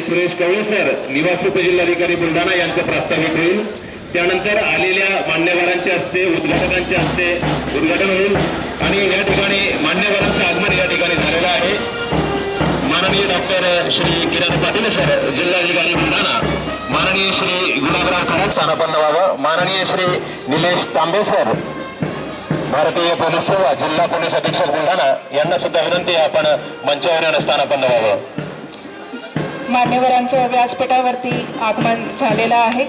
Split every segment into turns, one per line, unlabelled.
Suresh Kavale sir, निवासी उपजिल्हाधिकारी बुलढाणा यांचं प्रास्ताविक होईल. त्यानंतर आलेल्या मान्यवरांच्या हस्ते, उद्घाटकांच्या हस्ते उद्घाटन होईल आणि या ठिकाणी मान्यवरांचं आगमन या ठिकाणी झालेलं आहे. माननीय डॉक्टर श्री किरण पाटील सर, जिल्हाधिकारी बुलढाणा, माननीय श्री गुलाबराव खरात स्थानापन्न व्हावं. माननीय श्री निलेश तांबे सर, भारतीय पोलीस सेवा, जिल्हा पोलीस अधीक्षक बुलढाणा यांना सुद्धा विनंती आहे आपण मंचावर येऊन स्थानापन्न व्हावं.
मान्यवरांचं व्यासपीठावरती आगमन झालेलं आहे.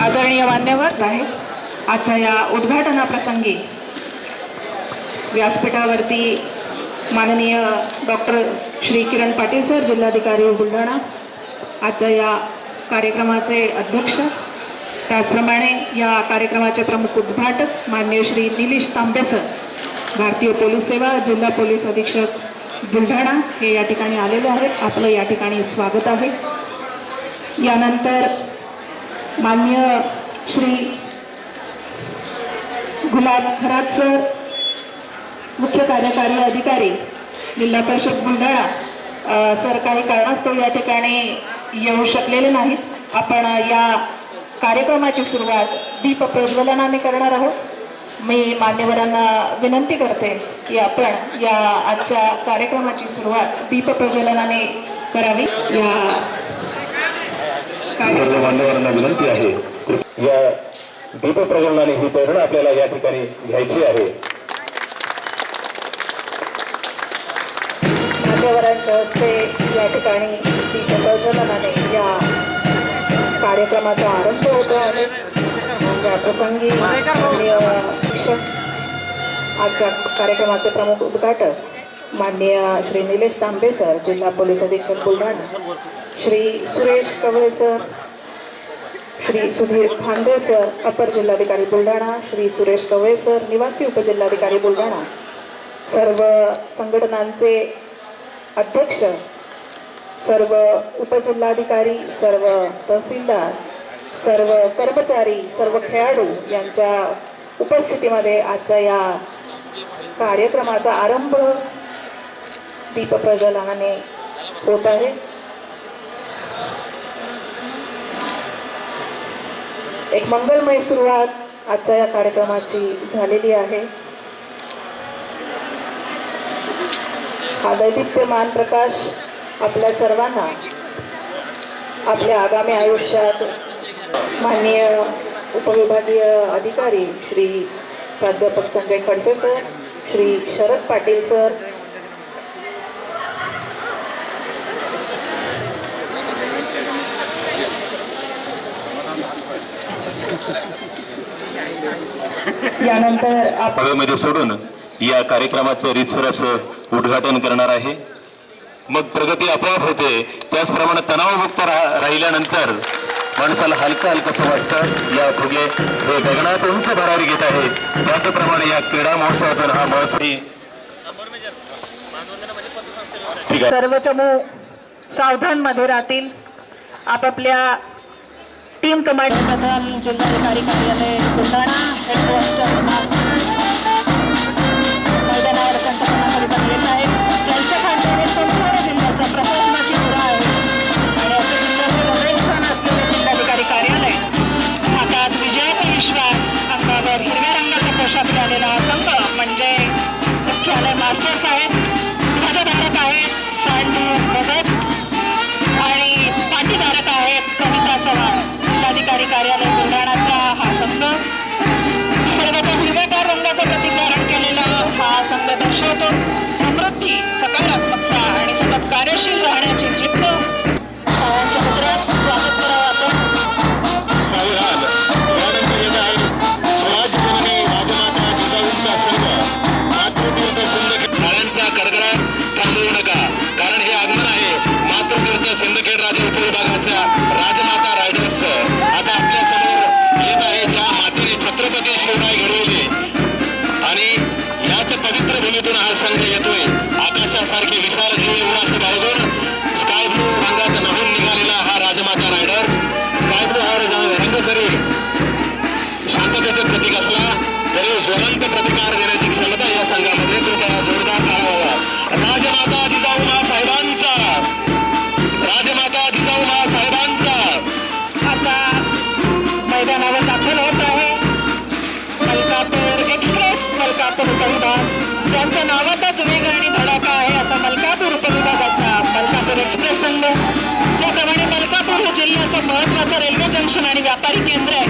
आदरणीय मान्यवर आहे. आजच्या या उद्घाटनाप्रसंगी व्यासपीठावरती माननीय डॉक्टर श्री किरण पाटील सर, जिल्हाधिकारी बुलढाणा, आजच्या या कार्यक्रमाचे अध्यक्ष, त्याचप्रमाणे या कार्यक्रमाचे प्रमुख उद्घाटक माननीय श्री निलेश तांबे सर, भारतीय पोलीस सेवा, जिल्हा पोलीस अधीक्षक बुलढाणा हे या ठिकाणी आलेले आहेत. आपलं या ठिकाणी स्वागत आहे. यानंतर माननीय श्री गुलाब खरात सर, मुख्य कार्यकारी अधिकारी, जिल्हा परिषद बुलढाणा सर, काही कारणास्तव या ठिकाणी येऊ शकलेले नाहीत. आपण या कार्यक्रमाची सुरुवात दीप प्रज्वलनाने करणार आहोत. मी मान्यवरांना विनंती करते की आपण या आजच्या कार्यक्रमाची सुरुवात दीप प्रज्वलनाने करावी. या
सर्व मान्यवरांना विनंती आहे, या दीप प्रज्वलनाने ही प्रेरणा आपल्याला या ठिकाणी घ्यायची आहे.
मान्यवरांच्या हस्ते या ठिकाणी दीप प्रज्वलनाने या कार्यक्रमाचा आरंभ होतो आहे. या प्रसंगी आजच्या कार्यक्रमाचे प्रमुख उद्घाटक माननीय श्री निलेश तांबे सर, जिल्हा पोलीस अधीक्षक बुलढाणा, श्री सुरेश कवळे सर, श्री सुधीर खांदे सर, अपर जिल्हाधिकारी बुलढाणा, श्री सुरेश कवळे सर, निवासी उपजिल्हाधिकारी बुलढाणा, सर्व संघटनांचे अध्यक्ष, सर्व उपजिल्हाधिकारी, सर्व तहसीलदार, सर्व कर्मचारी, सर्व खेळाडू यांच्या उपस्थितीमध्ये आजच्या या कार्यक्रमाचा आरंभ दीप प्रज्वलनाने होत आहे. एक मंगलमय सुरुवात आजच्या या कार्यक्रमाची झालेली आहे. हा दैदिप्यमान प्रकाश आपल्या सर्वांना आपल्या आगामी आयुष्यात माननीय उपविभागीय अधिकारी श्री प्राध्यापक संजय खडसे सर, श्री शरद पाटील सर, यानंतर
आपण सोडून या कार्यक्रमाचं रीतसर असं उद्घाटन करणार आहे. मग प्रगती आपोआप होते. त्याचप्रमाणे तणावमुक्त राहिल्यानंतर माणसाला हलकं हलकंसं वाटतं. या फुगे हे गगनात उंच भरारी घेत आहे. त्याचप्रमाणे या क्रीडा महोत्सवातून हा महोत्सव
सर्व चमू सावधान मध्ये राहतील. आपापल्या टीम कमांड प्रधान जिल्हाधिकारी कार्यालय बुलढाणा हेडपोस्ट मैदानावर संचालनाखाली बनलेलं आहे. ज्यांच्या खात्याने संपूर्ण जिल्ह्याच्या प्रशासनाची मुळा आहे आणि असे जिल्ह्याचे नवीन स्थान असलेले जिल्हाधिकारी कार्यालय, हातात विजयाचा विश्वास, अंगावर हिरव्या रंगाचा पोशाख घालेला हा संघ म्हणजे मुख्यालय मास्टर्स आहेत, ध्वजधारक आहेत सांडू भगत आणि पाठीधारक आहेत कविता चव्हाण. जिल्हाधिकारी कार्यालय बुलढाणाचा हा संघ निसर्गाच्या हिरव्यागार रंगाचं प्रतीक धारण केलेला हा संघ दर्शवतो. समृद्धी, सकारात्मकता आणि सतत कार्य महत्वाचं रेल्वे जंक्शन आणि व्यापारी केंद्र आहे,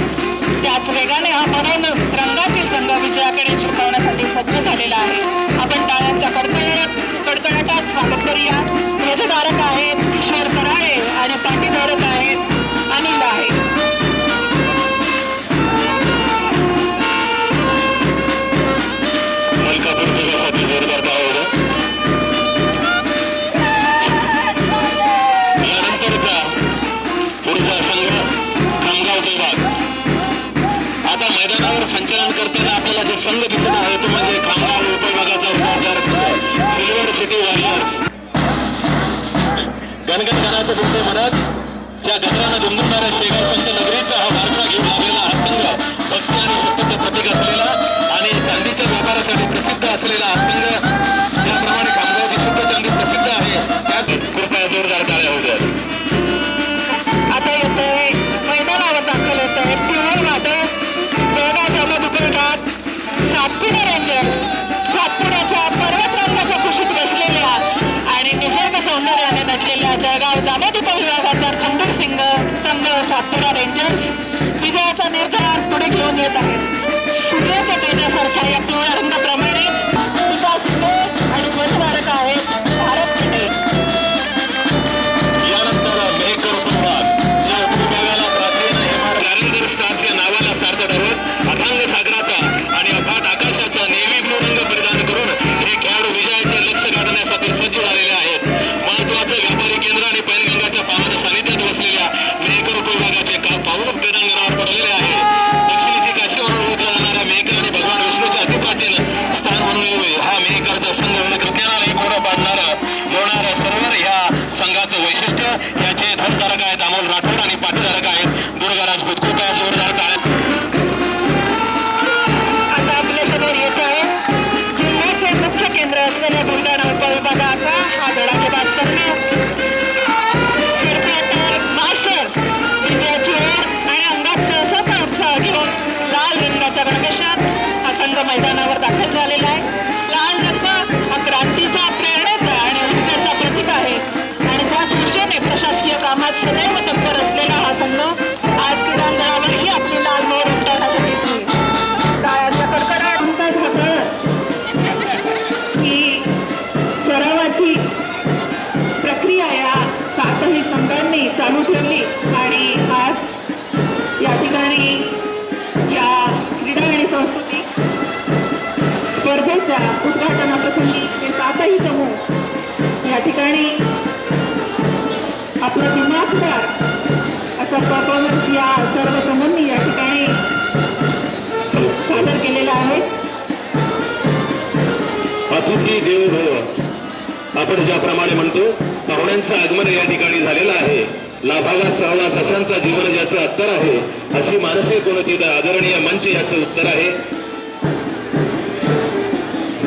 त्याच वेगाने हा म्हणून रंगातील संघ विजयाकडे झुकवण्यासाठी सज्ज झालेला आहे. आपण टाळ्यांच्या कडकडाटात स्वागत करूया. ध्वजधारक आहेत किशोर कराळे आणि पाठीधारक आहेत अनिल आहे.
मलकापूर विभागासाठी जोरदार टाळ्या होत्या. यानंतरचा पुढचा संघ खामगाव विभाग. आता मैदानावर संचलन करताना आपल्याला जो संघ दिसत आहे तो म्हणजे खामगाव उपविभागाचा उमेदवार संघ सिल्वर सिटी वॉरियर्स. गणगण गणाचं तुमचे म्हणत ज्या गजरानं दुमदुमणाऱ्या शेगाव संत नगरीचा हा वारसा घेऊन लागलेला हा संघ, भक्ती आणि शक्तीचं प्रतीक असलेला आणि चांदीच्या व्यापारासाठी प्रसिद्ध असलेला हा संघ, ज्याप्रमाणे खामगावची शुद्ध चांदी प्रसिद्ध आहे त्याच कृपया जोरदार टाळ्या होत्या.
आता येतोय मैदानावर दाखल होतोय पिवळे वादळ जळगाव जामोद सातपुडा रेंजर्स. सातपुड्याच्या पर्वतरंगाच्या कुशीत बसलेल्या आणि निसर्ग सौंदर्याने नटलेल्या जळगाव जामोद उपविभागाचा खंडूर सिंग संघ सातपुडा रेंजर्स विजयाचा निर्धार पुढे घेऊन येत आहे. सूर्याच्या तेजासारख्या या पिवळ्या रंगाप्रमाणेच विकास सिंगे आणि ध्वजधारक आहेत भारत सिंगे.
यानंतर मेहकर उपविभाग ज्या उपविभागाला प्राचीन जालंधर स्टार्स या नावाला सार्थ ठरवत अथांग सागराचा आणि अफाट आकाशाचा नेव्ही ब्लू रंग परिधान करून हे खेळाडू विजयाचे लक्ष्य गाठण्यासाठी सज्ज झालेले आहेत. महत्वाचं व्यापारी केंद्र आणि पैनगंगाच्या पावन सानिध्यात बसलेल्या मेहकर उपविभागाचे पाऊल क्रीडांगणावर पडलेले आहे. दक्षिणेची काशी म्हणून ओळखल्या जाणाऱ्या मेहकर आणि भगवान विष्णूचे अतिप्राचीन स्थान म्हणून हा मेहकरचा संघ विज्ञानाला एक मोठं पाडणारा लोणार सरोवर ह्या संघाचं वैशिष्ट्य. याचे ध्वजधारक आहेत अमोल राठोड आणि पाठीधारक आहेत दुर्गा राजपूत. कृपया जोरदार टाळ्या.
आता आपल्या समोर येत आहे जिल्ह्याचे मुख्य केंद्र असलेल्या बुलढाणा उपविभागाचा हा धडाकेबाज संघ. हेडक्वार्टर मास्टर्स विजयाची ओढ आणि अंगात सहसाचा उत्साह घेऊन लाल रंगाच्या प्रवेशात हा संघ मैदानावर दाखल झालेला आहे. लाल रंग हा क्रांतीचा, प्रेरणेचा आणि ऊर्जेचा प्रतीक आहे आणि त्याच ऊर्जेने प्रशासकीय कामात सदैव तत्पर असलेला हा संघ आज क्रीडांगणावरही आपली लाल मोहर उमटवण्यासाठी दिसली. टाळ्यांच्या कडकडाट हमखास हाताळत ही सरावाची प्रक्रिया या सातही संघांनी चालू ठेवली आणि आज या ठिकाणी या क्रीडा आणि सांस्कृतिक स्पर्धेच्या उद्घाटनाप्रसंगी हे सातही समूह या ठिकाणी आपला दिमागदार असा परफॉर्मन्स या सर्व चमूंनी या ठिकाणी सादर केलेला आहे.
अतिथी देवो भव आपण ज्याप्रमाणे म्हणतो पाहुण्यांचं आगमन या ठिकाणी झालेलं आहे. लाभाला सहवास अशांचा जीवन ज्याचं अत्तर आहे अशी मानसे कोणती तर आदरणीय मंच याचं उत्तर आहे.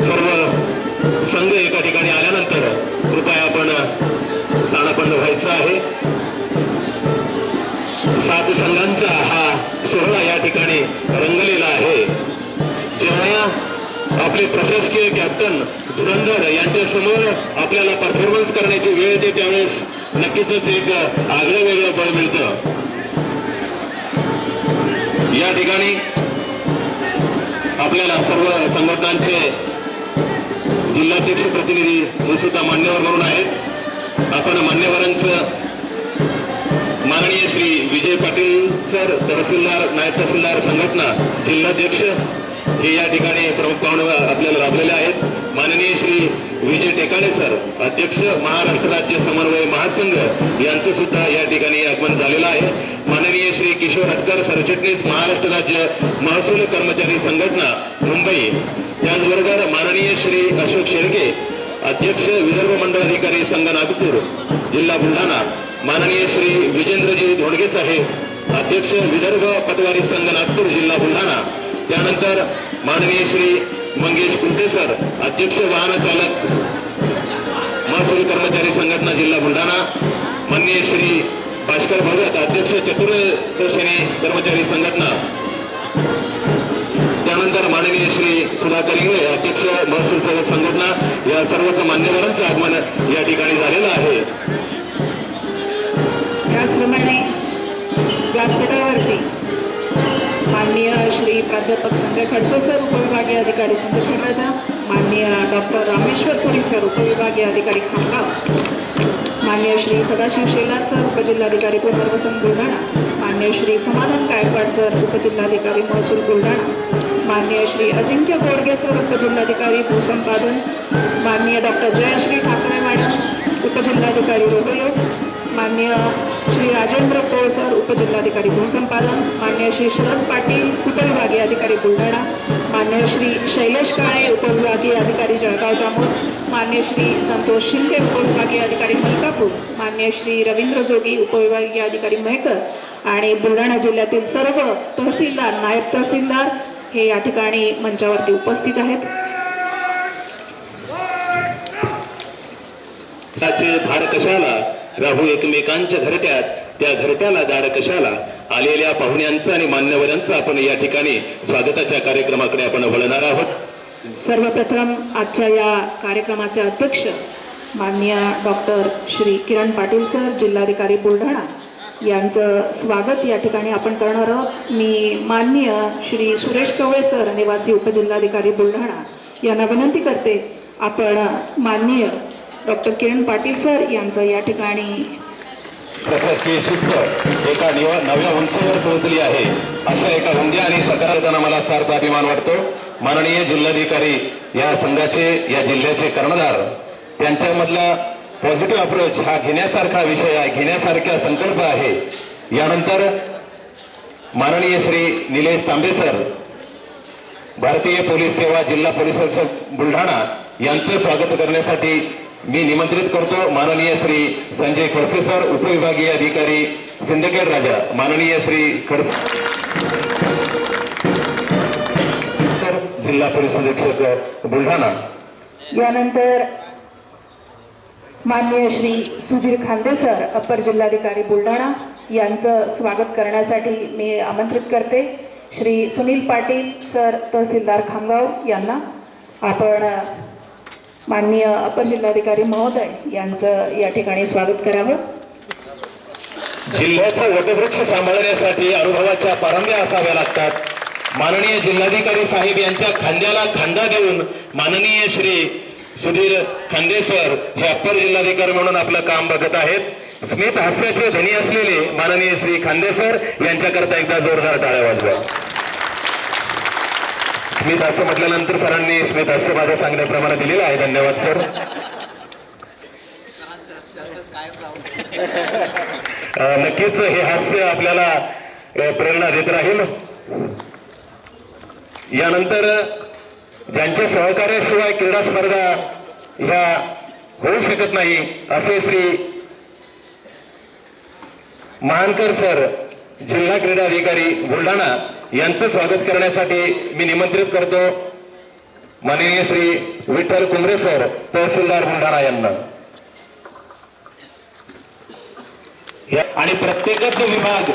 सर्व संघ एका ठिकाणी आल्यानंतर कृपया आपण स्थानापन्न व्हायचं आहे. 7 संघांचा हा सोहळा या ठिकाणी रंगलेला आहे. जेव्हा आपले प्रशासकीय कॅप्टन धुरंधर यांच्या समोर आपल्याला परफॉर्मन्स करण्याची वेळ येते त्यावेळेस नक्कीच एक आगळं वेगळं बळ मिळतं. या ठिकाणी आपल्याला सर्व संघटनांचे जिल्हाध्यक्ष प्रतिनिधी सुद्धा मान्यवर म्हणून आहेत. आपण मान्यवरांचं माननीय श्री विजय पाटील सर तहसीलदार नायब तहसीलदार संघटना जिल्हाध्यक्ष हे या ठिकाणी प्रमुख पाहुणे आपल्याला लाभलेले आहेत. माननीय श्री विजय टेकाणे सर अध्यक्ष महाराष्ट्र राज्य समन्वय महासंघ यांचं सुद्धा या ठिकाणी आगमन झालेलं आहे. माननीय श्री किशोर हटकर सरचिटणीस महाराष्ट्र राज्य महसूल कर्मचारी संघटना मुंबई. त्याचबरोबर माननीय श्री अशोक शेळके अध्यक्ष विदर्भ मंडळ अधिकारी संघ नागपूर जिल्हा बुलढाणा. माननीय श्री विजेंद्रजी धोडगे साहेब अध्यक्ष विदर्भ पटवारी संघ नागपूर जिल्हा बुलढाणा. त्यानंतर माननीय श्री मंगेश कुंटे सर अध्यक्ष वाहन चालक महसूल कर्मचारी संघटना जिल्हा बुलढाणा. माननीय श्री भास्कर भगत अध्यक्ष चतुर्दशनी कर्मचारी संघटना. त्यानंतर माननीय श्री सुधाकर इंगळे अध्यक्ष महसूल सेवक संघटना. या सर्वच मान्यवरांचं आगमन या ठिकाणी झालेलं आहे.
त्याचप्रमाणे व्यासपीठावरती माननीय श्री प्राध्यापक संजय खडसे सर, उपविभागीय अधिकारी सिंदखेड राजा, माननीय डॉक्टर रामेश्वर पुरी सर, उपविभागीय अधिकारी खामगाव, माननीय श्री सदाशिव शेलार सर, उपजिल्हाधिकारी पुनर्वसन बुलढाणा, माननीय श्री समाधान गायकवाड सर, उपजिल्हाधिकारी महसूल बुलढाणा, माननीय श्री अजिंक्य गोडगे सर, उपजिल्हाधिकारी भूसंपादन, माननीय डॉक्टर जयश्री ठाकरे मॅडम, उपजिल्हाधिकारी रोगयोग, माननीय श्री राजेंद्र पोळ सर, उपजिल्हाधिकारी भूसंपादन, माननीय श्री शरद पाटील, उपविभागीय अधिकारी बुलढाणा, माननीय श्री शैलेश काळे, उपविभागीय अधिकारी जळगाव जामोद, माननीय श्री संतोष शिंदे, उपविभागीय अधिकारी मलकापूर, माननीय श्री रवींद्र जोगी, उपविभागीय अधिकारी मेहकर आणि बुलढाणा जिल्ह्यातील सर्व तहसीलदार, नायब तहसीलदार हे या ठिकाणी मंचावरती उपस्थित आहेत.
साचे धाड कशाला राहू एकमेकांच्या घरट्यात, त्या घरट्याला दाड कशाला. आलेल्या पाहुण्यांचं आणि मान्यवरांचं आपण या ठिकाणी स्वागताच्या कार्यक्रमाकडे आपण वळणार आहोत.
सर्वप्रथम आजच्या या कार्यक्रमाचे अध्यक्ष माननीय डॉक्टर श्री किरण पाटील सर, जिल्हाधिकारी बुलढाणा यांचं स्वागत या ठिकाणी आपण करणार आहोत. मी माननीय श्री सुरेश कवळे सर, निवासी उपजिल्हाधिकारी बुलढाणा यांना विनंती करते आपण माननीय डॉक्टर किरण पाटील सर यांचं या ठिकाणी
प्रशासकीय शिस्त एका नव्या उंचीवर पोहोचली आहे. अशा एका उमद्या आणि सकारात्मक मला सार्थ अभिमान वाटतो. माननीय जिल्हाधिकारी या संघाचे, या जिल्ह्याचे कर्णधार, त्यांच्यामधला पॉझिटिव्ह अप्रोच हा घेण्यासारखा विषय आहे, घेण्यासारखा संकल्प आहे. यानंतर माननीय श्री निलेश तांबे सर, भारतीय पोलीस सेवा, जिल्हा पोलीस बुलढाणा यांचं स्वागत करण्यासाठी मी निमंत्रित करतो. माननीय श्री संजय खडसे सर, उपविभागीय अधिकारी सिंदखेड राजा, माननीय श्री खडसे जिल्हा पोलीस अधीक्षक बुलढाणा.
यानंतर माननीय श्री सुधीर खांदे सर, अपर जिल्हाधिकारी बुलढाणा यांचं स्वागत करण्यासाठी मी आमंत्रित करते. श्री सुनील पाटील सर, तहसीलदार खामगाव यांना आपण माननीय अपर जिल्हाधिकारी महोदय यांचं या ठिकाणी स्वागत करावं.
जिल्ह्याचा वटवृक्ष सांभाळण्यासाठी अनुभवाच्या पारंब्या असाव्या लागतात. माननीय जिल्हाधिकारी साहेब यांच्या खांद्याला खांदा देऊन माननीय श्री सुधीर खांदे सर हे अप्पर जिल्हाधिकारी म्हणून आपलं काम बघत आहेत. स्मित हास्याचे धनी असलेले माननीय श्री खांदे सर यांच्याकरता एकदा जोरदार टाळ्या वाजवा. स्मित हास्य म्हटल्यानंतर सरांनी स्मित हास्य माझ्या सांगण्याप्रमाणे दिलेलं आहे. धन्यवाद सर. नक्कीच हे हास्य आपल्याला प्रेरणा देत राहील. यानंतर ज्यांच्या सहकार्याशिवाय क्रीडा स्पर्धा ह्या होऊ शकत नाही असे श्री महानकर सर, जिल्हा क्रीडा अधिकारी बुलढाणा यांचं स्वागत करण्यासाठी मी निमंत्रित करतो माननीय श्री विठ्ठल कुंभरे सर, तहसीलदार बुलढाणा यांना. आणि प्रत्येक विभाग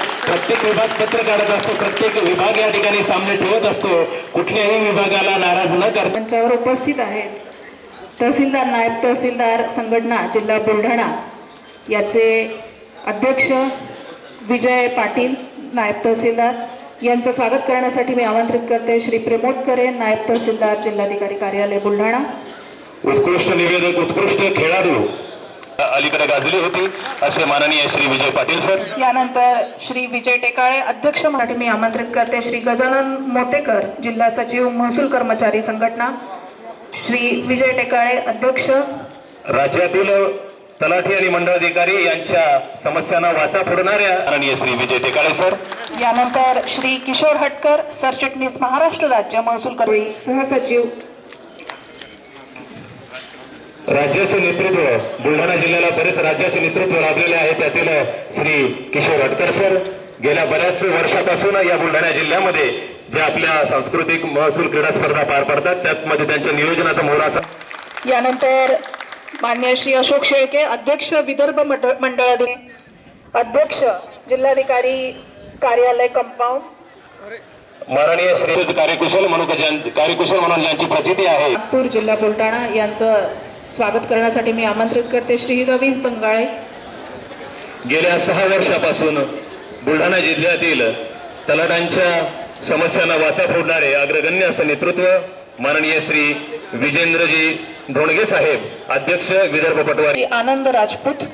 पत्र काढत असतो, प्रत्येक विभाग या ठिकाणी सामने ठेवत असतो. कुठल्याही विभागाला नाराज न करता
त्यांच्यावर उपस्थित आहेत तहसीलदार, नायब तहसीलदार संघटना जिल्हा बुलढाणा याचे अध्यक्ष विजय पाटील, नायब तहसीलदार यांचं स्वागत करण्यासाठी मी आमंत्रित करते श्री प्रमोद करे, नायब तहसीलदार, जिल्हाधिकारी कार्यालय बुलढाणा.
उत्कृष्ट निवेदक, उत्कृष्ट खेळाडू अलीकडे गाजली होती असे माननीय श्री विजय पाटील सर.
यानंतर श्री विजय टेकाळे, अध्यक्ष म्हणून मी आमंत्रित करते श्री गजानन मोतेकर, जिल्हा सचिव, महसूल कर्मचारी संघटना. श्री विजय टेकाळे अध्यक्ष.
राज्यातील तलाठी आणि मंडळ अधिकारी यांच्या समस्यांना वाचा फोडणाऱ्या माननीय श्री विजय टेकाळे सर.
यानंतर श्री किशोर हटकर, सरचिटणीस, महाराष्ट्र राज्य महसूल कर्मचारी सहसचिव.
राज्याचे नेतृत्व बुलढाणा जिल्ह्याला बरेच राज्याचे नेतृत्व लाभलेले आहे. त्यातील श्री किशोर हटकर सर गेल्या बऱ्याच वर्षापासून या बुलढाणा जिल्ह्यामध्ये जे आपल्या सांस्कृतिक महसूल क्रीडा स्पर्धा पार पडतात त्यामध्ये त्यांच्या नियोजनाचा मोलाचा.
यानंतर मान्य श्री अशोक शेळके, अध्यक्ष विदर्भ मंडळ, अध्यक्ष जिल्हाधिकारी कार्यालय कंपाऊंड.
माननीय श्री कार्यकुशल म्हणून ज्यांची प्रचिती आहे
नागपूर जिल्हा बुलढाणा यांचं स्वागत करण्यासाठी मी आमंत्रित करते श्री रवी बंगाळे.
गेल्या 6 वर्षापासून बुलढाणा जिल्ह्यातील तलाठ्यांच्या समस्यांना वाचा फोडणारे अग्रगण्य असं नेतृत्व माननीय श्री विजेंद्रजी धोंडगे साहेब, अध्यक्ष विदर्भ पटवारी,
आनंद राजपूत,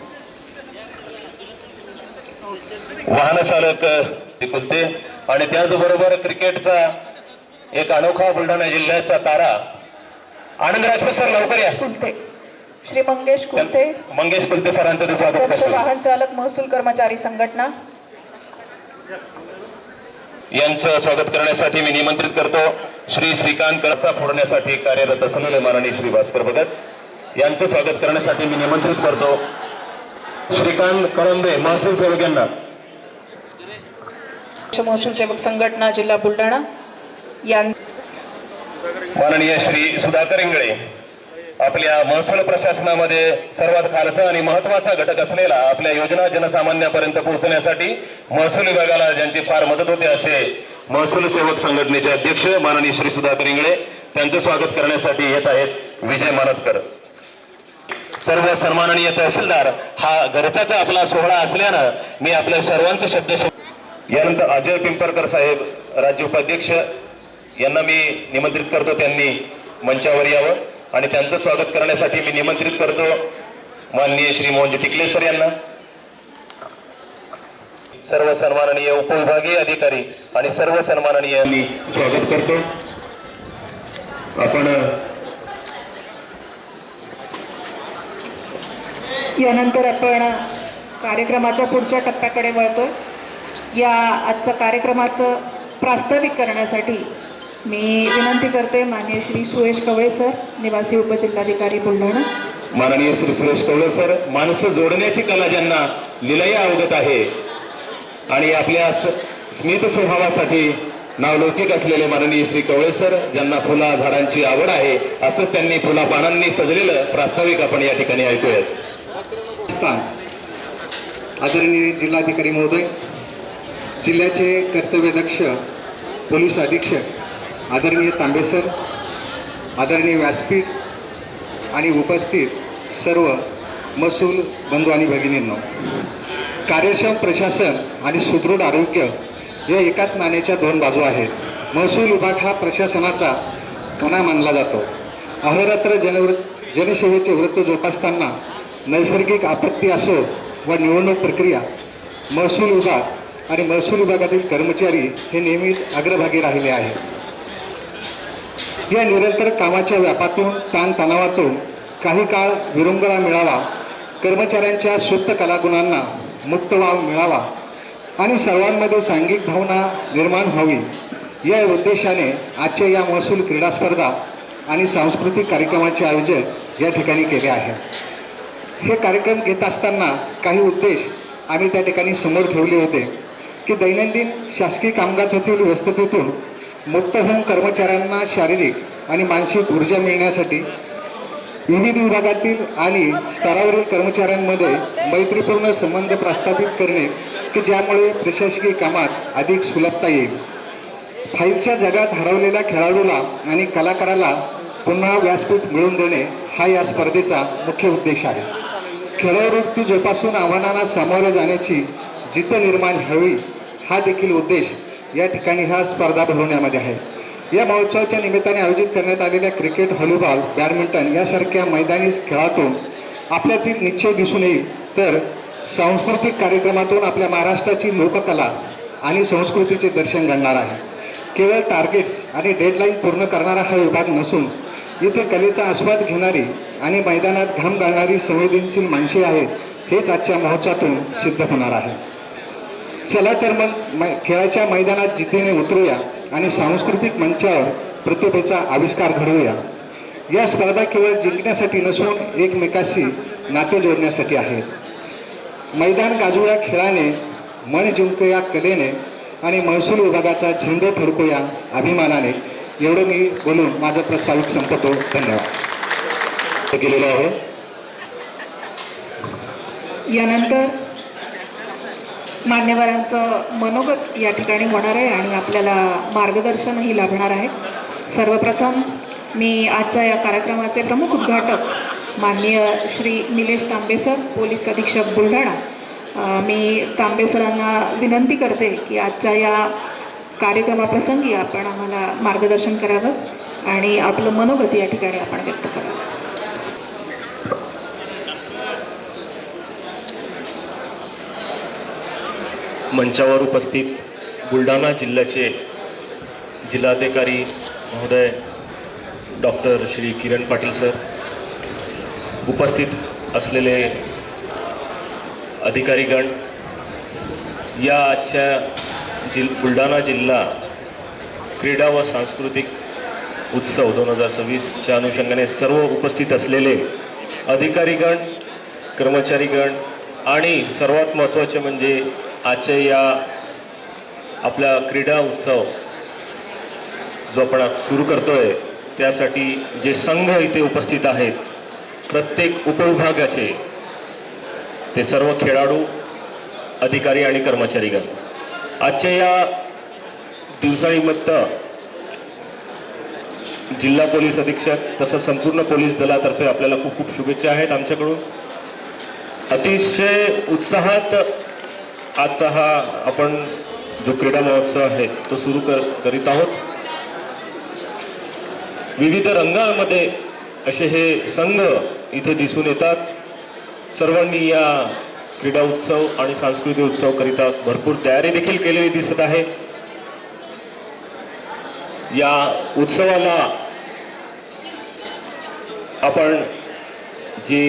वाहन चालक कुलते आणि त्याचबरोबर क्रिकेटचा एक अनोखा बुलढाणा जिल्ह्याचा तारा आनंद राजपूत सर, लवकर या.
कुलते, श्री मंगेश कुलते,
मंगेश कुलते सरांचं ते स्वागत
अध्यक्ष
करतो.
वाहन चालक महसूल कर्मचारी संघटना,
यांचं स्वागत करण्यासाठी मी निमंत्रित करतो श्री श्रीकांत कळचा फोडण्यासाठी कार्यरत असलेले माननीय श्री भास्कर भगत यांचं स्वागत करण्यासाठी मी निमंत्रित करतो श्रीकांत कळंबे महसूल सेवक यांना.
महसूल सेवक संघटना जिल्हा बुलढाणा यां
माननीय श्री सुधाकर इंगळे, आपल्या महसूल प्रशासनामध्ये सर्वात खालचा आणि महत्वाचा घटक असलेला आपल्या योजना जनसामान्यापर्यंत पोहोचण्यासाठी महसूल विभागाला ज्यांची फार मदत होते असे महसूल सेवक संघटनेचे अध्यक्ष माननीय श्री सुधाकर इंगळे, त्यांचं स्वागत करण्यासाठी येत आहेत विजय मानतकर. सर्व सन्माननीय तहसीलदार, हा घरचाच आपला सोहळा असल्यानं मी आपल्या सर्वांचे शब्द यानंतर अजय पिंपळकर साहेब, राज्य उपाध्यक्ष, यांना मी निमंत्रित करतो, त्यांनी मंचावर यावं आणि त्यांचं स्वागत करण्यासाठी मी निमंत्रित करतो माननीय श्री मोहनजी टिकले सर यांना. सर्व सन्माननीय उपविभागीय अधिकारी आणि सर्व सन्माननीय मी स्वागत करतो. आपण
यानंतर आपण कार्यक्रमाच्या पुढच्या टप्प्याकडे वळतोय. या आजच्या कार्यक्रमाचं प्रास्ताविक करण्यासाठी मी विनंती करते माननीय श्री सुरेश कवळे सर, निवासी उपजिल्हाधिकारी बुलढाणा.
माननीय श्री सुरेश कवळे सर, माणसं जोडण्याची कला ज्यांना लिलया अवगत आहे आणि आपल्या स्मित स्वभावासाठी नावलौकिक असलेले माननीय श्री कवळे सर, ज्यांना फुला झाडांची आवड आहे, असंच त्यांनी फुला पानांनी सजलेलं प्रास्ताविक आपण या ठिकाणी ऐकूया.
आदरणीय जिल्हाधिकारी महोदय, जिल्ह्याचे कर्तव्यदक्ष पोलीस अधीक्षक आदरणीय तांबे सर, आदरणीय व्यासपीठ आणि उपस्थित सर्व महसूल बंधू आणि भगिनींनो, कार्यक्षम प्रशासन आणि सुदृढ आरोग्य या एकाच नाण्याच्या दोन बाजू आहेत. महसूल विभाग हा प्रशासनाचा कणा मानला जातो. अहोरात्र जनसेवेचे व्रत जोपासताना नैसर्गिक आपत्ती असो व निवडणूक प्रक्रिया, महसूल विभाग आणि महसूल विभागातील कर्मचारी हे नेहमीच अग्रभागी राहिले आहेत. या निरंतर कामाच्या व्यापातून, ताणतणावातून काही काळ विरंगुळा मिळावा, कर्मचाऱ्यांच्या सुप्त कलागुणांना मुक्त वाव मिळावा आणि सर्वांमध्ये सांघिक भावना निर्माण व्हावी, या उद्देशाने आजच्या या महसूल क्रीडा स्पर्धा आणि सांस्कृतिक कार्यक्रमाचे आयोजन या ठिकाणी केले आहे. हे कार्यक्रम घेत असताना काही उद्देश आम्ही त्या ठिकाणी समोर ठेवले होते की दैनंदिन शासकीय कामकाजातील व्यस्ततेतून मुक्त होऊन कर्मचाऱ्यांना शारीरिक आणि मानसिक ऊर्जा मिळण्यासाठी विविध विभागातील आणि स्तरावरील कर्मचाऱ्यांमध्ये मैत्रीपूर्ण संबंध प्रस्थापित करणे की ज्यामुळे प्रशासकीय कामात अधिक सुलभता येईल. फाईलच्या जगात हरवलेल्या खेळाडूला आणि कलाकाराला पुन्हा व्यासपीठ मिळवून देणे हा या स्पर्धेचा मुख्य उद्देश आहे. खेळवृत्ती जोपासून आव्हानांना सामोरे जाण्याची जिद्द निर्माण व्हावी हा देखील उद्देश या ठिकाणी ह्या स्पर्धा भरवण्यामध्ये आहे. या महोत्सवाच्या निमित्ताने आयोजित करण्यात आलेल्या क्रिकेट, व्हॉलीबॉल, बॅडमिंटन यासारख्या मैदानी खेळातून आपल्यातील निश्चय दिसून येईल, तर सांस्कृतिक कार्यक्रमातून आपल्या महाराष्ट्राची लोककला आणि संस्कृतीचे दर्शन घडणार आहे. केवळ टार्गेट्स आणि डेडलाईन पूर्ण करणारा हा विभाग नसून इथे कलेचा आस्वाद घेणारी आणि मैदानात घाम घालणारी संवेदनशील माणसे आहेत, हेच आजच्या महोत्सवातून सिद्ध होणार आहे. चला तर मग खेळाच्या मैदानात जिद्दीने उतरूया आणि सांस्कृतिक मंचावर प्रतिभेचा आविष्कार घडवूया. या स्पर्धा केवळ जिंकण्यासाठी नसून एकमेकाशी नाते जोडण्यासाठी आहेत. मैदान गाजूया खेळाने, मन जिंकूया कलेने आणि महसूल विभागाचा झेंडा फडकूया अभिमानाने. एवढं मी बोलून माझा प्रस्ताविक संपतो. धन्यवाद.
केलेलं आहे.
यानंतर मान्यवरांचं मनोगत या ठिकाणी होणार आहे आणि आपल्याला मार्गदर्शनही लाभणार आहे. सर्वप्रथम मी आजच्या या कार्यक्रमाचे प्रमुख उद्घाटक माननीय श्री निलेश तांबे सर, पोलीस अधीक्षक बुलढाणा मी तांबे सरांना विनंती करते की आजच्या या कार्यक्रमाप्रसंगी आपण आम्हाला मार्गदर्शन करावं आणि आपलं मनोगत या ठिकाणी आपण व्यक्त करावं.
मंचावर उपस्थित बुलढाणा जिल्ह्याचे जिल्हाधिकारी महोदय डॉक्टर श्री किरण पाटील सर, उपस्थित असलेले अधिकारीगण, या आजच्या बुलढाणा जिल्हा क्रीडा व सांस्कृतिक उत्सव 2026च्या अनुषंगाने सर्व उपस्थित असलेले अधिकारीगण, कर्मचारीगण आणि सर्वात महत्त्वाचे म्हणजे आजच्या या आपला क्रीडा उत्सव जो आपण सुरू करतोय त्यासाठी जे संघ इथे उपस्थित आहेत, प्रत्येक उपविभागाचे ते सर्व खेळाडू, अधिकारी आणि कर्मचारीगण, आजच्या या दिवसानिमित्त जिल्हा पोलीस अधीक्षक तसंच संपूर्ण पोलीस दलातर्फे आपल्याला खूप खूप शुभेच्छा आहेत आमच्याकडून. अतिशय उत्साहात आजचा हा आपण जो क्रीडा महोत्सव आहे तो सुरू करीत आहोत. विविध रंगांमध्ये असे हे संघ इथे दिसून येतात. सर्वांनी या क्रीडा उत्सव आणि सांस्कृतिक उत्सव करिता भरपूर तयारी देखील केलेली दिसत आहे. या उत्सवाला आपण जे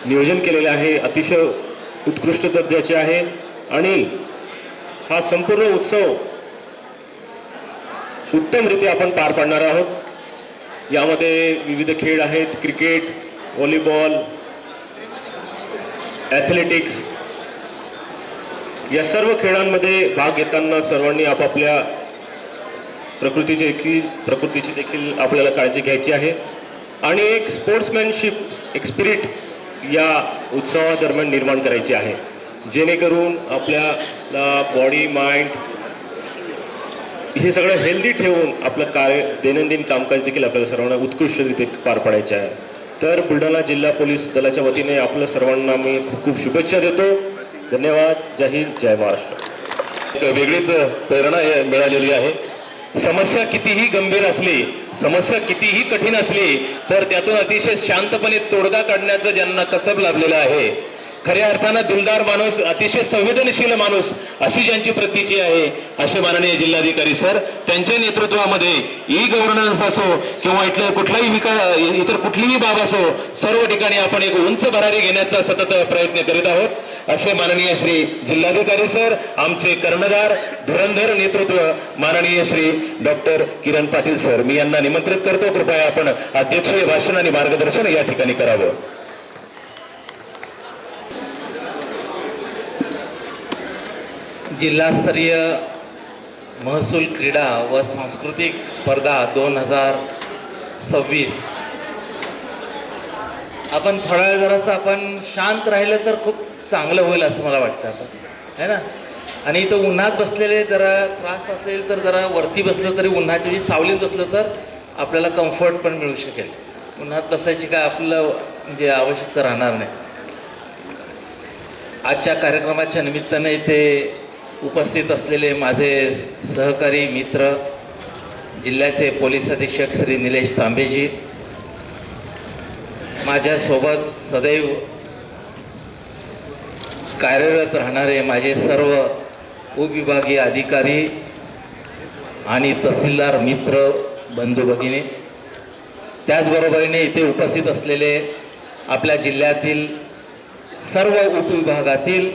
नियोजन केलेले आहे अतिशय उत्कृष्ट दर्जाचे आहे आणि हा संपूर्ण उत्सव उत्तमरित्या आपण पार पाडणार आहोत. यामध्ये विविध खेळ आहेत, क्रिकेट, व्हॉलीबॉल, ॲथलेटिक्स, या सर्व खेळांमध्ये भाग घेताना सर्वांनी आपापल्या प्रकृतीची देखील आपल्याला काळजी घ्यायची आहे आणि एक स्पोर्ट्समॅनशिप, एक स्पिरिट या उत्सवादरम्यान निर्माण करायची आहे, जेणेकरून आपल्याला बॉडी, माइंड हे सगळं हेल्दी ठेवून आपलं दैनंदिन कामकाज देखील आपल्याला सर्वांना उत्कृष्टरित्या पार पाडायचे आहे. तर बुलढाणा जिल्हा पोलीस दलाच्या वतीने आपल्या सर्वांना मी खूप खूप शुभेच्छा देतो. धन्यवाद. जय हिंद, जय महाराष्ट्र.
एक वेगळीच प्रेरणा मिळालेली आहे. समस्या कितीही गंभीर असली, समस्या कितीही कठीण असली तर त्यातून अतिशय शांतपणे तोडगा काढण्याचं ज्यांना कसब लाभलेलं आहे, खऱ्या अर्थानं दिलदार माणूस, अतिशय संवेदनशील माणूस अशी ज्यांची प्रतीची आहे, असे माननीय जिल्हाधिकारी सर, त्यांच्या नेतृत्वामध्ये ई गव्हर्नन्स असो किंवा इथलं कुठलाही इतर कुठलीही बाब असो, सर्व ठिकाणी आपण एक उंच भरारी घेण्याचा सतत प्रयत्न करीत आहोत. असे माननीय श्री जिल्हाधिकारी सर, आमचे कर्णधार, धुरंधर नेतृत्व माननीय श्री डॉक्टर किरण पाटील सर, मी यांना निमंत्रित करतो. कृपया आपण अध्यक्षीय भाषण आणि मार्गदर्शन या ठिकाणी करावं.
जिल्हास्तरीय महसूल क्रीडा व सांस्कृतिक स्पर्धा 2026. आपण थोडा वेळ जरासं आपण शांत राहिलं तर खूप चांगलं होईल असं मला वाटतं आता, है ना. आणि इथं उन्हात बसलेले जरा त्रास असेल तर जरा वरती बसलं तरी, उन्हाच्या सावलीत बसलं तर आपल्याला कम्फर्ट पण मिळू शकेल. उन्हात बसायची काय आपलं म्हणजे आवश्यकता राहणार नाही. आजच्या कार्यक्रमाच्या निमित्ताने इथे उपस्थित असलेले माझे सहकारी मित्र, जिल्ह्याचे पोलीस अधीक्षक श्री निलेश तांबेजी, माझ्यासोबत सदैव कार्यरत राहणारे माझे सर्व उपविभागीय अधिकारी आणि तहसीलदार मित्र, बंधू भगिनी, त्याचबरोबरीने इथे उपस्थित असलेले आपल्या जिल्ह्यातील सर्व उपविभागातील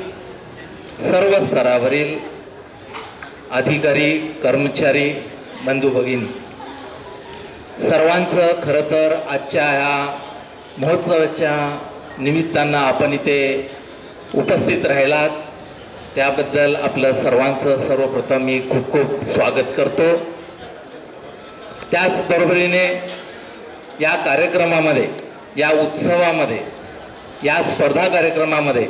सर्व स्तरावरील अधिकारी, कर्मचारी, बंधू भगिनी, सर्वांचं खरं तर आजच्या ह्या महोत्सवाच्या निमित्तानं आपण इथे उपस्थित राहिलात त्याबद्दल आपलं सर्वांचं सर्वप्रथम मी खूप खूप स्वागत करतो. त्याचबरोबरीने या कार्यक्रमामध्ये, या उत्सवामध्ये, या स्पर्धा कार्यक्रमामध्ये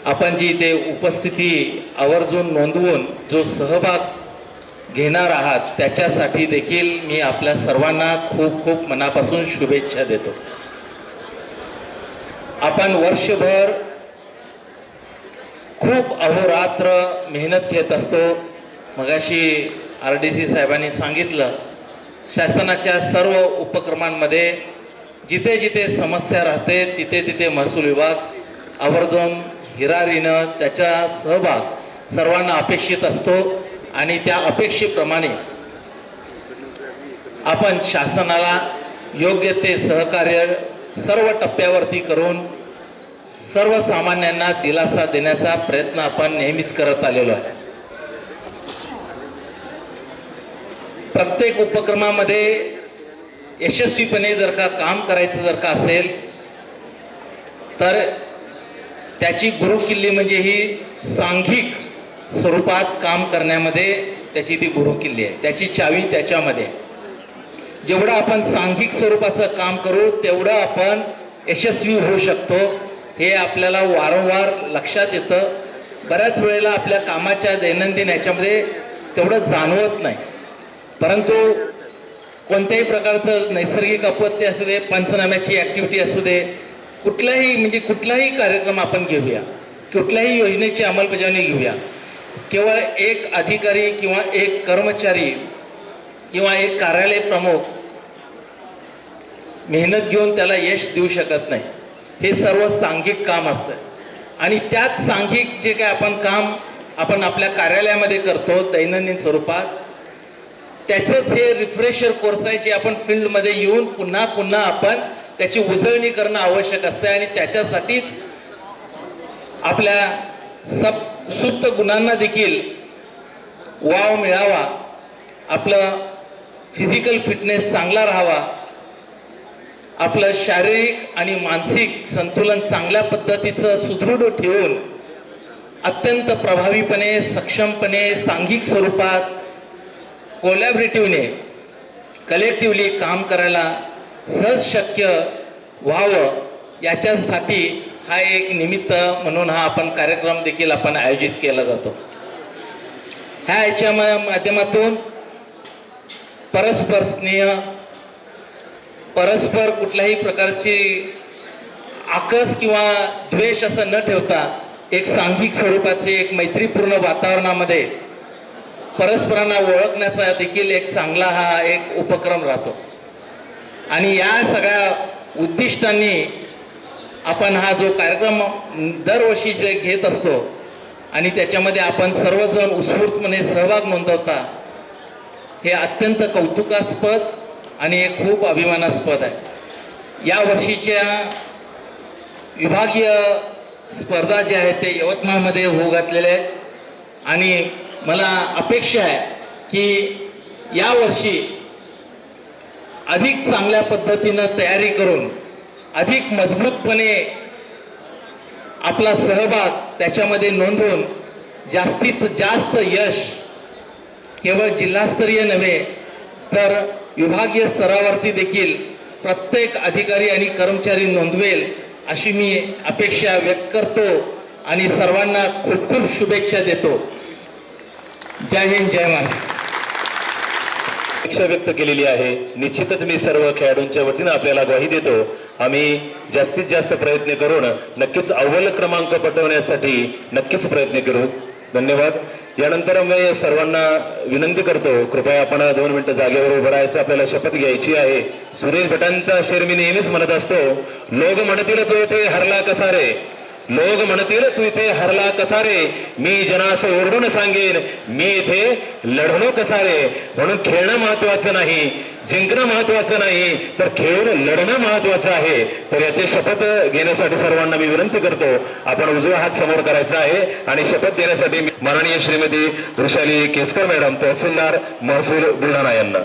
आपण जी इथे उपस्थिती आवर्जून नोंदवून जो सहभाग घेणार आहात त्याच्यासाठी देखील मी आपल्या सर्वांना खूप खूप मनापासून शुभेच्छा देतो. आपण वर्षभर खूप अहोरात्र मेहनत घेत असतो. मगाशी RDC साहेबांनी सांगितलं, शासनाच्या सर्व उपक्रमांमध्ये जिथे जिथे समस्या राहते तिथे तिथे महसूल विभाग आवर्जून हिरारीनं त्याचा सहभाग सर्वांना अपेक्षित असतो आणि त्या अपेक्षेप्रमाणे आपण शासनाला योग्य ते सहकार्य सर्व टप्प्यावरती करून सर्वसामान्यांना दिलासा देण्याचा प्रयत्न आपण नेहमीच करत आलेलो आहे. प्रत्येक उपक्रमामध्ये यशस्वीपणे जर का काम करायचं जर का असेल तर त्याची गुरुकिल्ली म्हणजे ही सांघिक स्वरूपात काम करण्यामध्ये त्याची ती गुरुकिल्ली आहे. त्याची चावी त्याच्यामध्ये. जेवढं आपण सांघिक स्वरूपाचं काम करू तेवढं आपण यशस्वी होऊ शकतो. हे आपल्याला वारंवार लक्षात येतं. बऱ्याच वेळेला आपल्या कामाच्या दैनंदिन याच्यामध्ये तेवढं जाणवत नाही. परंतु कोणत्याही प्रकारचं नैसर्गिक आपत्ती असू दे, पंचनाम्याची ॲक्टिव्हिटी असू दे, कुठलाही कार्यक्रम आपण घेऊया, कुठल्याही योजनेची अंमलबजावणी घेऊया, केवळ एक अधिकारी किंवा एक कर्मचारी किंवा एक कार्यालय प्रमुख मेहनत घेऊन त्याला यश देऊ शकत नाही. हे सर्व सांघिक काम असतं आणि त्याच सांघिक जे काय आपण काम आपण आपल्या कार्यालयामध्ये करतो दैनंदिन स्वरूपात, त्याचंच हे रिफ्रेशर कोर्स आहे जे आपण फील्डमध्ये येऊन पुन्हा पुन्हा आपण त्याची उजळणी करणं आवश्यक असतं आणि त्याच्यासाठीच आपल्या सुप्त गुणांना देखील वाव मिळावा, आपलं फिजिकल फिटनेस चांगला राहावा, आपलं शारीरिक आणि मानसिक संतुलन चांगल्या पद्धतीचं सुदृढ ठेवून अत्यंत प्रभावीपणे, सक्षमपणे, सांघिक स्वरूपात, कोलॅबरेटिव्हने, कलेक्टिव्हली काम करायला सहज शक्य व्हावं याच्यासाठी हा एक निमित्त म्हणून हा आपण कार्यक्रम देखील आपण आयोजित केला जातो. ह्या याच्या माध्यमातून परस्पर स्नेह, परस्पर कुठल्याही प्रकारची आकस किंवा द्वेष असं न ठेवता एक सांघिक स्वरूपाचे एक मैत्रीपूर्ण वातावरणामध्ये परस्परांना ओळखण्याचा देखील एक चांगला हा एक उपक्रम राहतो. आणि या सगळ्या उद्दिष्टांनी आपण हा जो कार्यक्रम दरवर्षी जे घेत असतो आणि त्याच्यामध्ये आपण सर्वजण उत्स्फूर्तपणे सहभाग नोंदवता, हे अत्यंत कौतुकास्पद आणि एक खूप अभिमानास्पद आहे. या वर्षीच्या विभागीय स्पर्धा ज्या आहेत ते यवतमाळमध्ये होऊ घातलेल्या आहेत आणि मला अपेक्षा आहे की यावर्षी अधिक चांगल्या पद्धतीनं तयारी करून अधिक मजबूतपणे आपला सहभाग त्याच्यामध्ये नोंदवून जास्तीत जास्त यश केवळ जिल्हास्तरीय नव्हे तर विभागीय स्तरावरती देखील प्रत्येक अधिकारी आणि कर्मचारी नोंदवेल अशी मी अपेक्षा व्यक्त करतो आणि सर्वांना खूप खूप शुभेच्छा देतो. जय हिंद, जय महाराष्ट्र.
अपेक्षा व्यक्त केलेली आहे. निश्चितच मी सर्व खेळाडूंच्या वतीनं आपल्याला ग्वाही देतो. आम्ही जास्तीत जास्त प्रयत्न करून नक्कीच अव्वल क्रमांक पटवण्यासाठी नक्कीच प्रयत्न करू. धन्यवाद. यानंतर मी सर्वांना विनंती करतो, कृपया आपण 2 मिनिटं जागेवर उभं राहायचं. आपल्याला शपथ घ्यायची आहे. सुरेश भटांचा शेर मी नेहमीच म्हणत असतो, लोक म्हणतील तू इथे हरला कसा रे, लोक म्हणतील तू इथे हरला कसा रे, मी जनास ओरडून सांगेन मी इथे लढलो कसा रे. म्हणून खेळणं महत्वाचं नाही, जिंकणं महत्वाचं नाही, तर खेळून लढणं महत्वाचं आहे. तर याची शपथ घेण्यासाठी सर्वांना मी विनंती करतो. आपण उजवा हात समोर करायचा आहे आणि शपथ देण्यासाठी माननीय श्रीमती वृषाली केसकर मॅडम, तहसीलदार महसूल बुलढाणा यांना.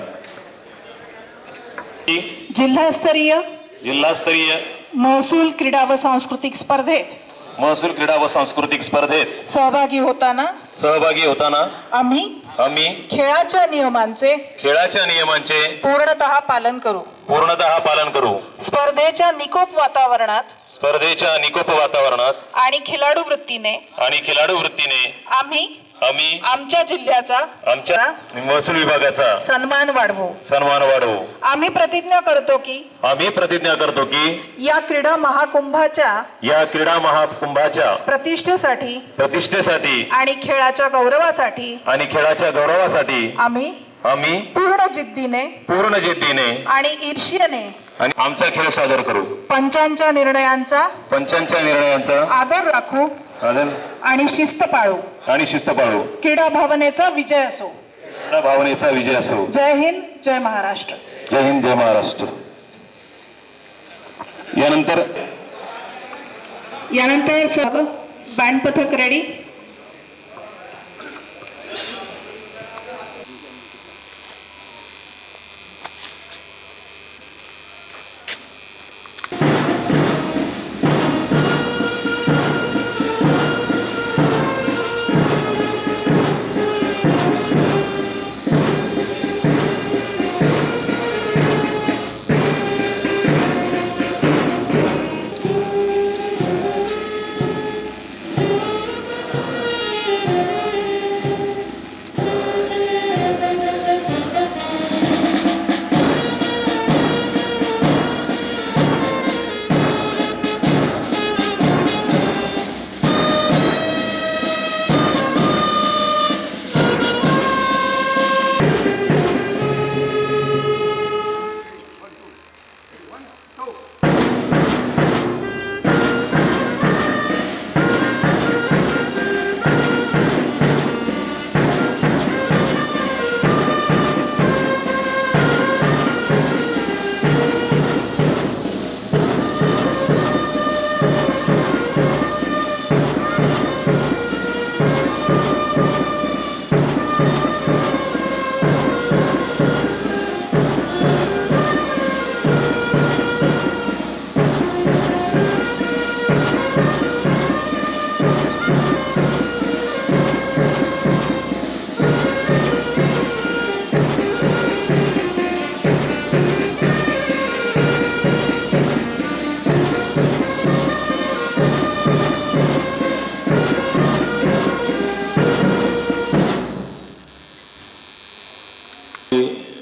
जिल्हास्तरीय
महसूल क्रीडा व सांस्कृतिक स्पर्धेत
महसूल क्रीडा व सांस्कृतिक स्पर्धेत
सहभागी होताना
आम्ही
खेळाच्या नियमांचे
पूर्णतः पालन करू.
स्पर्धेच्या निकोप वातावरणात
आणि खिलाडू वृत्तीने
आम्ही
आम्ही
आमच्या जिल्ह्याचा
आमच्या महसूल विभागाचा
सन्मान वाढवू.
सन्मान वाढवू.
आम्ही प्रतिज्ञा करतो की
आम्ही प्रतिज्ञा करतो की
या क्रीडा महाकुंभाच्या
या क्रीडा महाकुंभाच्या
प्रतिष्ठेसाठी
आणि खेळाच्या गौरवासाठी
आम्ही पूर्ण जिद्दीने आणि ईर्ष्येने
आणि आमचा खेळ सादर करू.
पंचांच्या निर्णयांचा आदर राखू आणि शिस्त पाळू. क्रीडा भावनेचा विजय असो. जय हिंद, जय महाराष्ट्र.
जय हिंद, जय महाराष्ट्र.
यानंतर सर्व बँड पथक रेडी.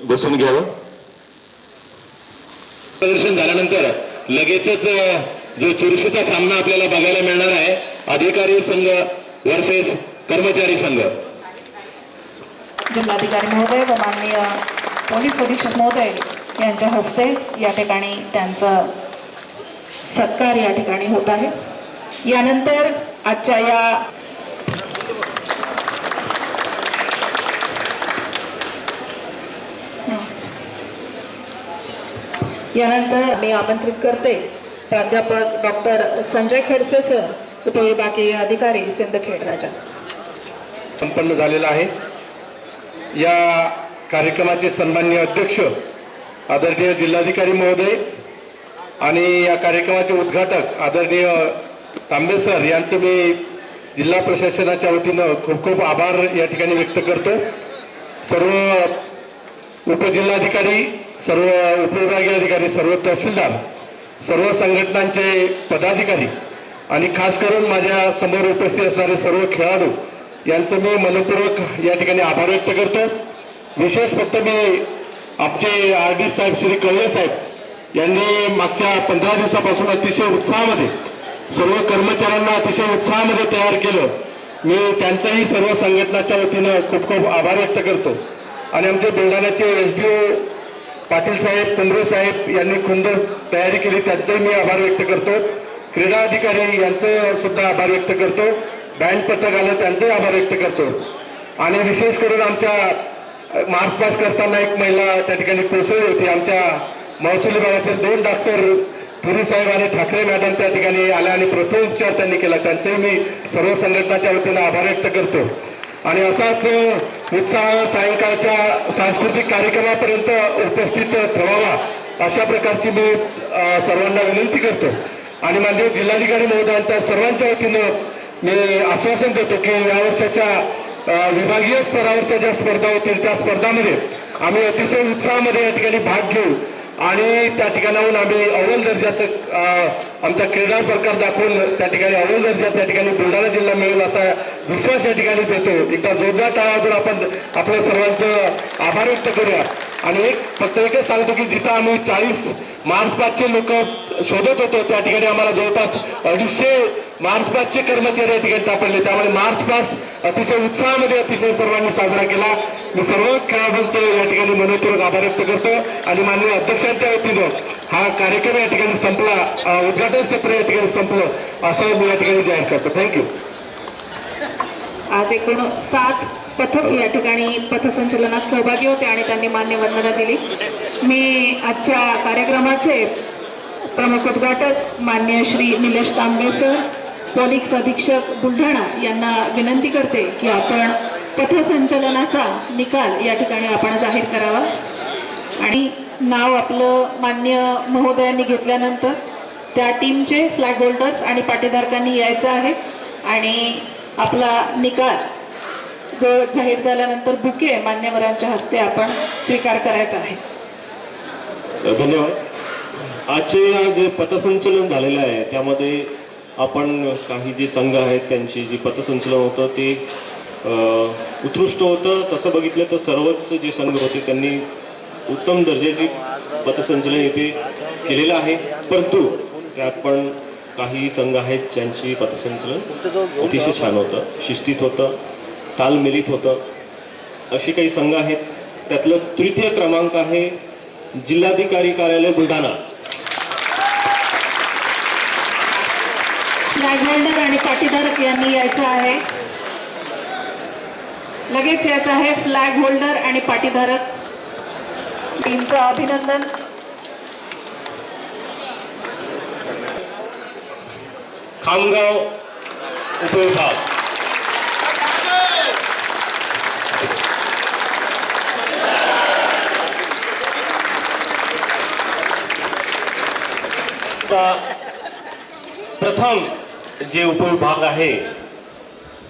बसून घ्यावं. प्रदर्शन झाल्यानंतर लगेचच जो चुरशीचा सामना आपल्याला बघायला मिळणार आहे, अधिकारी संघ वर्सेस कर्मचारी संघ.
जिल्हाधिकारी महोदय व माननीय पोलीस अधीक्षक महोदय यांच्या हस्ते या ठिकाणी त्यांचा सत्कार या ठिकाणी होत आहे. यानंतर आजच्या यानंतर मी आमंत्रित करते प्राध्यापक डॉक्टर संजय खडसे सर, उपविभागीय अधिकारी सिंदखेड राजा.
संपन्न झालेला आहे. या कार्यक्रमाचे सन्माननीय अध्यक्ष आदरणीय जिल्हाधिकारी महोदय आणि या कार्यक्रमाचे उद्घाटक आदरणीय तांबे सर यांचं मी जिल्हा प्रशासनाच्या वतीनं खूप खूप आभार या ठिकाणी व्यक्त करतो. सर्व उपजिल्हाधिकारी, सर्व उपविभागीय अधिकारी, सर्व तहसीलदार, सर्व संघटनांचे पदाधिकारी आणि खास करून माझ्या समोर उपस्थित असणारे सर्व खेळाडू यांचं मी मनपूर्वक या ठिकाणी आभार व्यक्त करतो. विशेष फक्त मी आमचे RD साहेब श्री कळले साहेब यांनी मागच्या 15 दिवसापासून अतिशय उत्साहामध्ये सर्व कर्मचाऱ्यांना अतिशय उत्साहामध्ये तयार केलं. मी त्यांचाही सर्व संघटनाच्या वतीनं खूप खूप आभार व्यक्त करतो. आणि आमचे बुलढाण्याचे SDO पाटील साहेब, कुंभरे साहेब यांनी खुंद तयारी केली, त्यांचाही मी आभार व्यक्त करतो. क्रीडा अधिकारी यांचं सुद्धा आभार व्यक्त करतो. बँड पथक आलं त्यांचंही आभार व्यक्त करतो. आणि विशेष करून आमच्या मार्च पास करताना एक महिला त्या ठिकाणी कोसळली होती. आमच्या महसूल विभागातील 2 डॉक्टर पुरी साहेब आणि ठाकरे मॅडम त्या ठिकाणी आल्या आणि प्रथम उपचार त्यांनी केला. त्यांचंही मी सर्व संघटनाच्या वतीनं आभार व्यक्त करतो. आणि असाच उत्साह सायंकाळच्या सांस्कृतिक कार्यक्रमापर्यंत उपस्थित ठेवावा अशा प्रकारची मी सर्वांना विनंती करतो. आणि माननीय जिल्हाधिकारी महोदयांच्या सर्वांच्या वतीनं मी आश्वासन देतो की या वर्षाच्या विभागीय स्तरावरच्या ज्या स्पर्धा होतील त्या स्पर्धांमध्ये आम्ही अतिशय उत्साहामध्ये या ठिकाणी भाग घेऊ.
आणि त्या ठिकाणाहून आम्ही अव्वल दर्जाचं आमचा क्रीडा प्रकार दाखवून त्या ठिकाणी अव्वल दर्जा त्या ठिकाणी बुलढाणा जिल्हा मिळेल असा विश्वास या ठिकाणी देतो. एकदा जोरदार टाळ्या वाजवून आपण आपल्या सर्वांचं आभार व्यक्त करूया. आणि फक्त एकच सांगतो की जिथं आम्ही 40 मार्च पासचे लोक शोधत होतो त्या ठिकाणी आम्हाला जवळपास 250 मार्च पासचे कर्मचारी या ठिकाणी सापडले. त्यामुळे मार्च पास अतिशय उत्साहामध्ये अतिशय सर्वांनी साजरा केला. मी सर्व खेळाडूंचे या ठिकाणी मनपूर्वक आभार व्यक्त करतो आणि माननीय अध्यक्षांच्या वतीनं हा कार्यक्रम या ठिकाणी संपला, उद्घाटन सत्र या ठिकाणी संपलं असं मी या ठिकाणी जाहीर करतो. थँक्यू.
आज एकूण 7 पथक या ठिकाणी पथसंचलनात सहभागी होते आणि त्यांनी मान्य वंदना दिली. मी आजच्या कार्यक्रमाचे प्रमुख उद्घाटक मान्य श्री निलेश तांबे सर, पोलीस अधीक्षक बुलढाणा यांना विनंती करते की आपण पथसंचलनाचा निकाल या ठिकाणी आपण जाहीर करावा आणि नाव आपलं मान्य महोदयांनी घेतल्यानंतर त्या टीमचे फ्लॅग होल्डर्स आणि पाटीधारकांनी यायचं आहे आणि आपला निकाल जो जाहीर झाल्यानंतर बुके मान्यवरांच्या हस्ते आपण स्वीकार करायचा आहे.
धन्यवाद. आजचे जे पथसंचलन झालेलं आहे त्यामध्ये आपण काही जे संघ आहेत त्यांची जी पथसंचलन होतं ते उत्कृष्ट होतं. तसं बघितलं तर सर्वच जे संघ होते त्यांनी उत्तम दर्जाची पथसंचलन इथे केलेलं आहे. परंतु त्यात पण काही संघ आहेत ज्यांची पथसंचलन अतिशय छान होतं, शिस्तीत होतं, तालमेलीत होतं. असे काही संघ आहेत. त्यातलं तृतीय क्रमांक आहे जिल्हाधिकारी कार्यालय बुलढाणा.
फ्लॅग होल्डर आणि पाटीधारक यांनी यायचं आहे. लगेच यायचं आहे फ्लॅग होल्डर आणि पाटीधारक टीमचं अभिनंदन.
खामगाव उपविभाग. प्रथम जे उपविभाग आहे